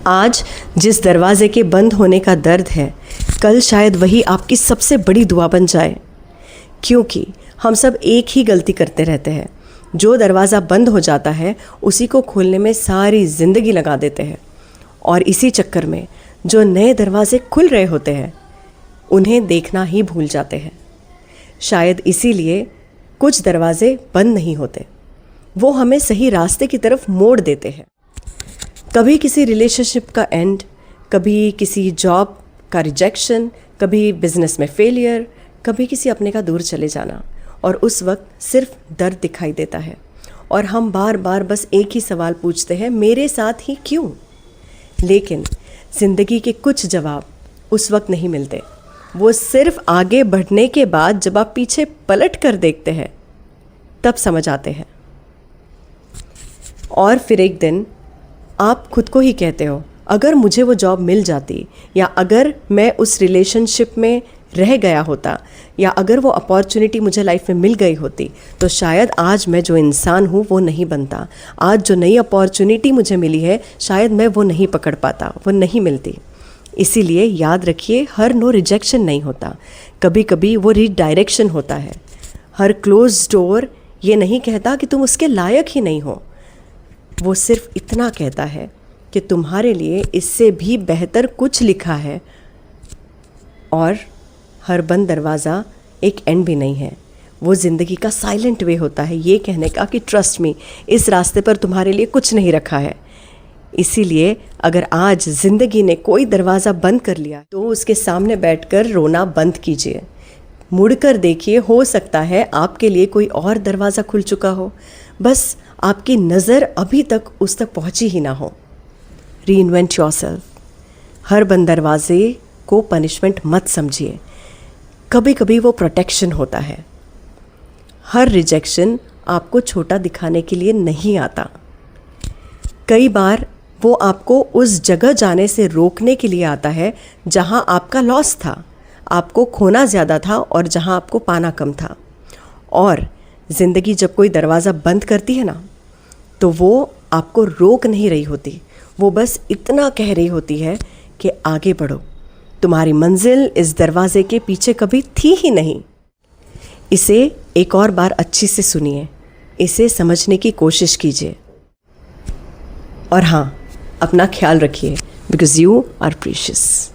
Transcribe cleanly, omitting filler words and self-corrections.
आज जिस दरवाज़े के बंद होने का दर्द है, कल शायद वही आपकी सबसे बड़ी दुआ बन जाए। क्योंकि हम सब एक ही गलती करते रहते हैं। जो दरवाज़ा बंद हो जाता है उसी को खोलने में सारी ज़िंदगी लगा देते हैं, और इसी चक्कर में जो नए दरवाज़े खुल रहे होते हैं उन्हें देखना ही भूल जाते हैं। शायद इसीलिए कुछ दरवाज़े बंद नहीं होते, वो हमें सही रास्ते की तरफ मोड़ देते हैं। कभी किसी रिलेशनशिप का एंड, कभी किसी जॉब का रिजेक्शन, कभी बिजनेस में फेलियर, कभी किसी अपने का दूर चले जाना, और उस वक्त सिर्फ दर्द दिखाई देता है और हम बार बार बस एक ही सवाल पूछते हैं, मेरे साथ ही क्यों? लेकिन ज़िंदगी के कुछ जवाब उस वक्त नहीं मिलते, वो सिर्फ आगे बढ़ने के बाद जब आप पीछे पलट कर देखते हैं तब समझ आते हैं। और फिर एक दिन आप खुद को ही कहते हो, अगर मुझे वो जॉब मिल जाती, या अगर मैं उस रिलेशनशिप में रह गया होता, या अगर वो अपॉर्चुनिटी मुझे लाइफ में मिल गई होती, तो शायद आज मैं जो इंसान हूँ वो नहीं बनता। आज जो नई अपॉर्चुनिटी मुझे मिली है शायद मैं वो नहीं पकड़ पाता, वो नहीं मिलती। इसीलिए याद रखिए, हर नो रिजेक्शन नहीं होता, कभी कभी वो रीडायरेक्शन होता है। हर क्लोज डोर ये नहीं कहता कि तुम उसके लायक ही नहीं हो, वो सिर्फ इतना कहता है कि तुम्हारे लिए इससे भी बेहतर कुछ लिखा है। और हर बंद दरवाज़ा एक एंड भी नहीं है, वो ज़िंदगी का साइलेंट वे होता है ये कहने का कि ट्रस्ट मी, इस रास्ते पर तुम्हारे लिए कुछ नहीं रखा है। इसीलिए अगर आज ज़िंदगी ने कोई दरवाज़ा बंद कर लिया तो उसके सामने बैठकर रोना बंद कीजिए। मुड़कर देखिए, हो सकता है आपके लिए कोई और दरवाज़ा खुल चुका हो, बस आपकी नज़र अभी तक उस तक पहुंची ही ना हो। Reinvent yourself. हर बंद दरवाजे को पनिशमेंट मत समझिए, कभी कभी वो प्रोटेक्शन होता है। हर रिजेक्शन आपको छोटा दिखाने के लिए नहीं आता, कई बार वो आपको उस जगह जाने से रोकने के लिए आता है जहां आपका लॉस था, आपको खोना ज़्यादा था और जहां आपको पाना कम था। और ज़िंदगी जब कोई दरवाज़ा बंद करती है ना, तो वो आपको रोक नहीं रही होती, वो बस इतना कह रही होती है कि आगे बढ़ो, तुम्हारी मंजिल इस दरवाजे के पीछे कभी थी ही नहीं। इसे एक और बार अच्छी से सुनिए, इसे समझने की कोशिश कीजिए, और हाँ, अपना ख्याल रखिए, बिकॉज़ यू आर प्रीशियस।